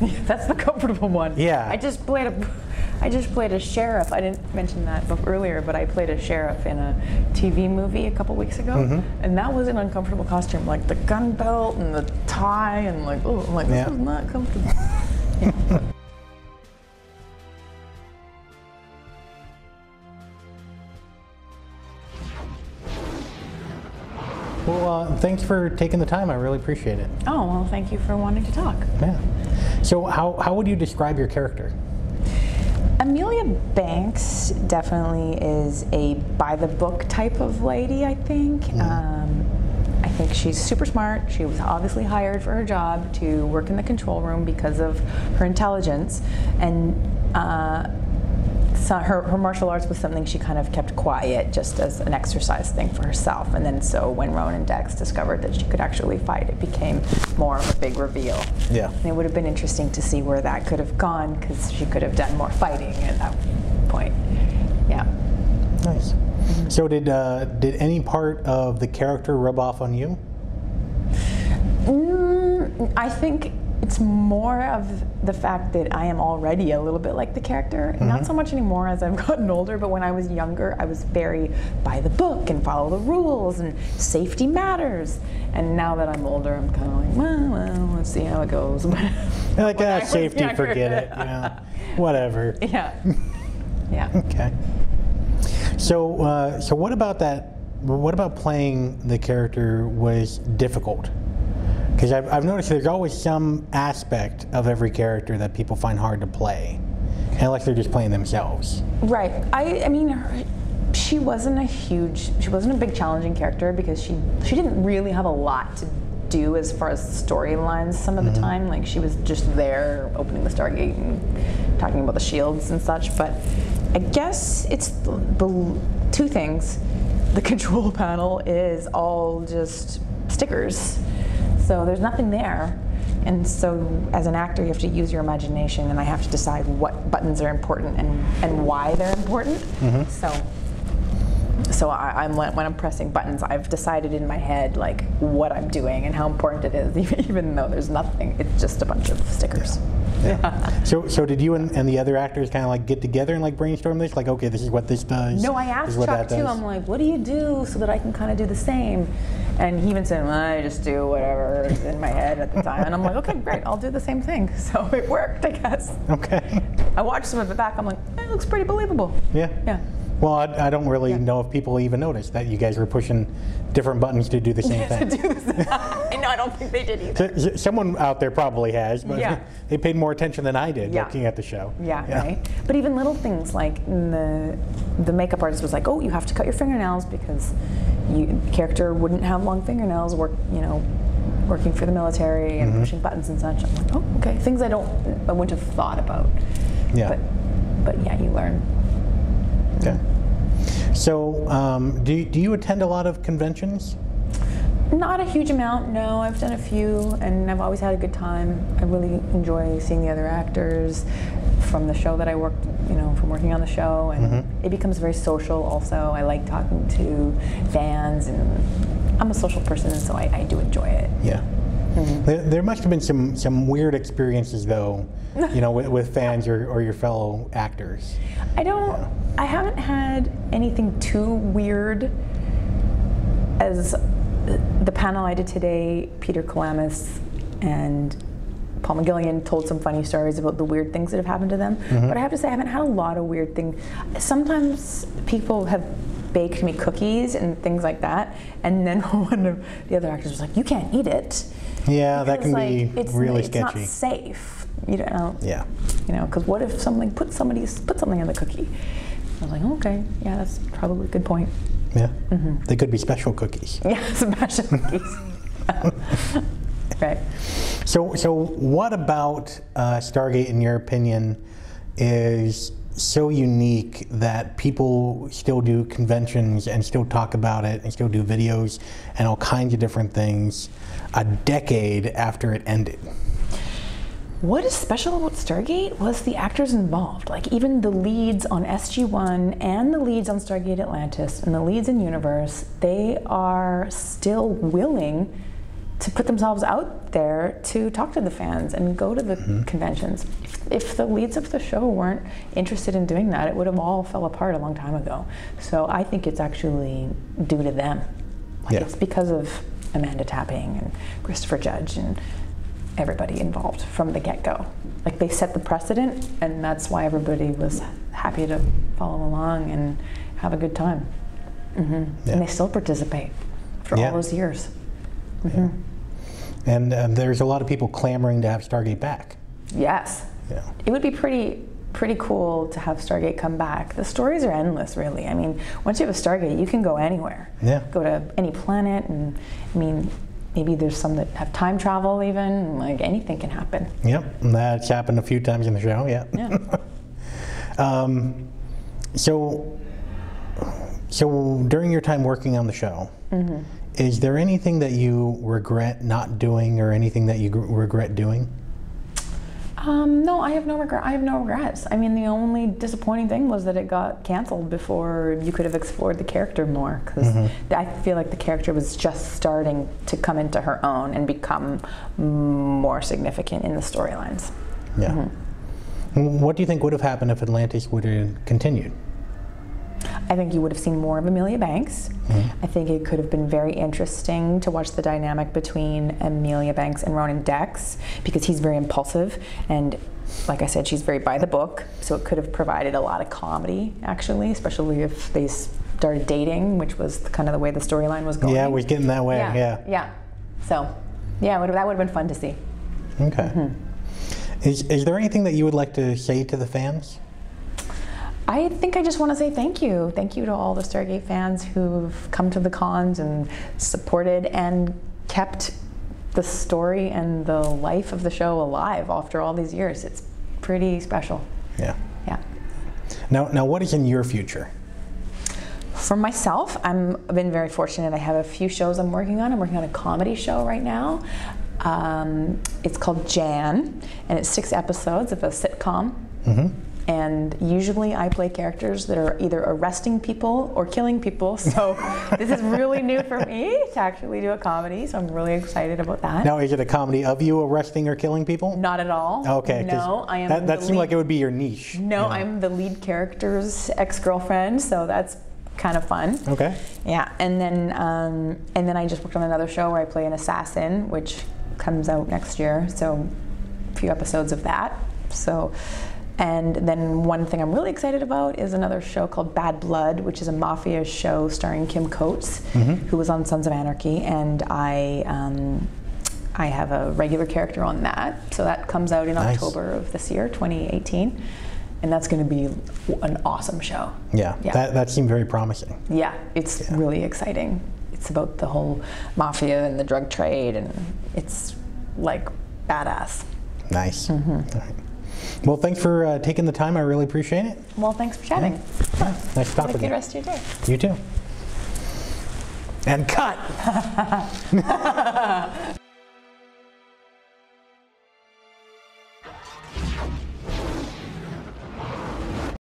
That's the comfortable one. Yeah. I just played a sheriff. I didn't mention that earlier, but I played a sheriff in a TV movie a couple weeks ago, and that was an uncomfortable costume, like the gun belt and the tie, and like, oh, I'm like, this is not comfortable. Yeah. Well, thanks for taking the time. I really appreciate it. Oh, well, thank you for wanting to talk. Yeah. So how would you describe your character? Amelia Banks definitely is a by-the-book type of lady, I think. I think she's super smart. She was obviously hired for her job to work in the control room because of her intelligence, and so her martial arts was something she kind of kept quiet just as an exercise thing for herself. And then so when Rowan and Dex discovered that she could actually fight, it became more of a big reveal. Yeah. And it would have been interesting to see where that could have gone, because she could have done more fighting at that point. Yeah. Nice. So did any part of the character rub off on you? I think it's more of the fact that I am already a little bit like the character. Not so much anymore as I've gotten older, but when I was younger, I was very by the book and follow the rules and safety matters. And now that I'm older, I'm kind of like, well, let's see how it goes. Like, safety, forget it. Yeah. Whatever. Yeah. Yeah. Okay. So, so what about that? What about playing the character was difficult? Because I've noticed there's always some aspect of every character that people find hard to play, unless they're just playing themselves. Right. I mean, she wasn't a big challenging character because she didn't really have a lot to do as far as storylines some of the time. Like, she was just there opening the Stargate and talking about the shields and such. But I guess it's the two things. The control panel is all just stickers. So there's nothing there, and so as an actor you have to use your imagination, and I have to decide what buttons are important and why they're important. So when I'm pressing buttons, I've decided in my head like what I'm doing and how important it is, even though there's nothing. It's just a bunch of stickers. Yeah. So did you and the other actors kind of like get together and like brainstorm this? Like, okay, this is what this does. No, I asked Chuck too. I'm like, what do you do so that I can kind of do the same? And he even said, well, I just do whatever is in my head at the time. And I'm like, okay, great, I'll do the same thing. So it worked, I guess. Okay. I watched some of it back. I'm like, it looks pretty believable. Yeah. Yeah. Well, I don't really know if people even noticed that you guys were pushing different buttons to do the same thing. No, I don't think they did either. Someone out there probably has, but they paid more attention than I did looking at the show. Yeah, right. But even little things like the makeup artist was like, oh, you have to cut your fingernails because the character wouldn't have long fingernails, working for the military and pushing buttons and such. I'm like, oh, okay. Things I wouldn't have thought about. Yeah. But yeah, you learn. Okay. So, do you attend a lot of conventions? Not a huge amount, no. I've done a few, and I've always had a good time. I really enjoy seeing the other actors from the show that I worked, from working on the show, and it becomes very social also. I like talking to fans, and I'm a social person, so I do enjoy it. Yeah. There must have been some weird experiences, though, with fans or your fellow actors. I haven't had anything too weird. As the panel I did today, Peter Kalamis and Paul McGillian told some funny stories about the weird things that have happened to them. But I have to say, I haven't had a lot of weird things. Sometimes people have baked me cookies and things like that, and then one of the other actors was like, "You can't eat it." Yeah, that can be really sketchy. It's not safe, Yeah. Because what if something put something in the cookie? I was like, okay, yeah, that's probably a good point. Yeah. They could be special cookies. Yeah, special cookies. Right. So what about Stargate, in your opinion, is so unique that people still do conventions and still talk about it and still do videos and all kinds of different things a decade after it ended? What is special about Stargate was the actors involved. Like, even the leads on SG-1 and the leads on Stargate Atlantis and the leads in Universe, they are still willing to put themselves out there to talk to the fans and go to the conventions. If the leads of the show weren't interested in doing that, it would have all fell apart a long time ago. So I think it's actually due to them. Like it's because of Amanda Tapping and Christopher Judge and everybody involved from the get-go. Like they set the precedent, and that's why everybody was happy to follow along and have a good time. And they still participate for all those years. And there's a lot of people clamoring to have Stargate back. Yes. Yeah. It would be pretty cool to have Stargate come back. The stories are endless, really. I mean, once you have a Stargate, you can go anywhere. Yeah. Go to any planet, and I mean, maybe there's some that have time travel even, and like anything can happen. Yep, and that's happened a few times in the show, yeah. So during your time working on the show, is there anything that you regret not doing or anything that you regret doing? No, I have no regret. I have no regrets. I mean, the only disappointing thing was that it got canceled before you could have explored the character more, because I feel like the character was just starting to come into her own and become more significant in the storylines. Yeah. What do you think would have happened if Atlantis would have continued? I think you would have seen more of Amelia Banks. I think it could have been very interesting to watch the dynamic between Amelia Banks and Ronan Dex, because he's very impulsive, and like I said, she's very by the book, so it could have provided a lot of comedy, actually, especially if they started dating, which was kind of the way the storyline was going. Yeah, it was getting that way, yeah. So, yeah, that would have been fun to see. Okay. Is there anything that you would like to say to the fans? I think I just want to say thank you. Thank you to all the Stargate fans who've come to the cons and supported and kept the story and the life of the show alive after all these years. It's pretty special. Yeah. Yeah. Now what is in your future? For myself, I've been very fortunate. I have a few shows I'm working on. I'm working on a comedy show right now. It's called Jan, and it's 6 episodes of a sitcom. And usually I play characters that are either arresting people or killing people, so this is really new for me to actually do a comedy, so I'm really excited about that. Now, is it a comedy of you arresting or killing people? Not at all. Okay. No, I am that seemed like it would be your niche. No, I'm the lead character's ex-girlfriend, so that's kind of fun. Okay. Yeah, and then I just worked on another show where I play an assassin, which comes out next year, so a few episodes of that. So. And then one thing I'm really excited about is another show called Bad Blood, which is a mafia show starring Kim Coates, who was on Sons of Anarchy, and I have a regular character on that. So that comes out in October of this year, 2018, and that's going to be an awesome show. Yeah. That seemed very promising. Yeah, it's really exciting. It's about the whole mafia and the drug trade, and it's like badass. Nice. All right. Well, thanks for taking the time. I really appreciate it. Well, thanks for chatting. Yeah. Nice to talk with you. Have a good rest of your day. You too. And cut!